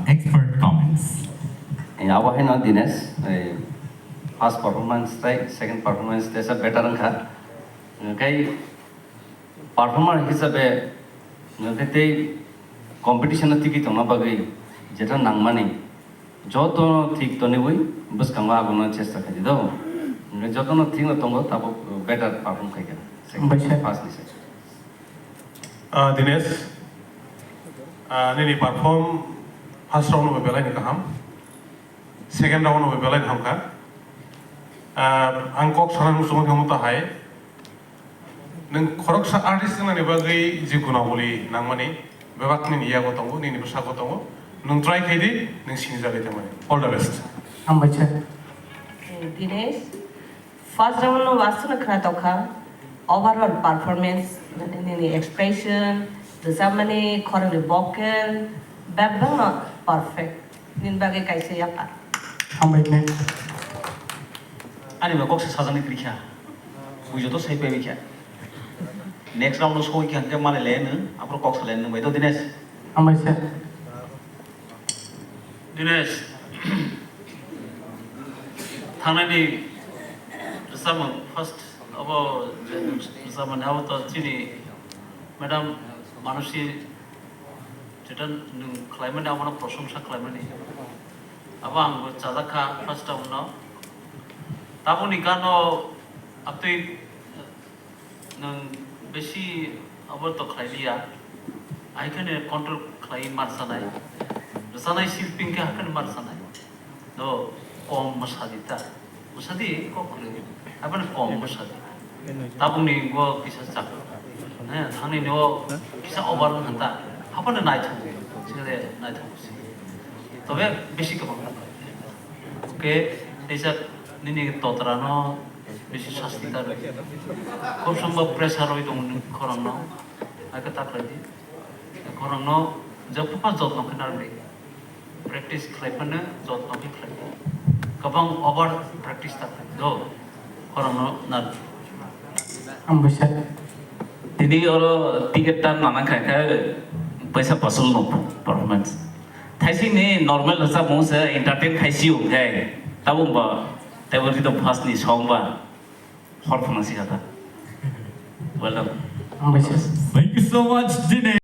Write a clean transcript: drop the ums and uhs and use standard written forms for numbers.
Expert comments. Our hand Dinesh, first performance, second performance, there's a better than okay. Performer hisabe, okay, competition na tiki tona bagay, jeta nang mani, joto thik toni bui, bus kangwa aguna chesta kadi do, joto na thik na tongo tabo better perform kaya. Second first this. Dinesh, nini perform first round of belai ni kaham, second round of belai hamka. Angkok saran musuh kamu tahai. Neng korok sa artist na nibagai jikuna boli nang mani, bebak ni niya ko tongo, ni nibusa ko tongo. Nung try kedi, neng sinja kita mani. All the best. Ambacha. Dinesh, first round no vastu na kena toka. Overall performance, nini expression, the samani korang the vocal, babang na perfect. Nin bagai kaise ya pa. Ambacha. Ani ba kok sa sajani krikha. Bujo to sai pe bikha. next round show ki hangke male len apro kok salen nang bai to Dinesh हामबायसै Dinesh, थांनायनि zaman first abo zaman hawo to chini madam manusi jetan nung climate amana proshomsa climate abang chadaka first time no tabuni kano apti nung beshi abo to khailia I can control claim marsanai sanai silping ke akan marsanai no kom masadita masadi kok kule apa kom masadi tabung ni gua kisah cak nah thani no kisah over hanta apa na naik thang sile naik thang tobe beshi ke bang oke desa nini totrano beshi sasti tar খুব সম্ভব pressure হই তো করন না আগে তাকলে দি করন না जब पास যত্ন খানার practice খাইপানে যত্ন কি খাই गोबां ओभार practice থাকে দো করন না हामबायसै Jadi orang tiket tan mana kaya पैसा वसूल नो परफॉर्मेंस थाइसी ने नॉर्मल रसा मों से एंटरटेन खाइसियो है तब बा तब तो फर्स्ट नि सॉन्ग बा हर फंसी जाता वेल डन हामबायसै Thank you so much, Dinesh.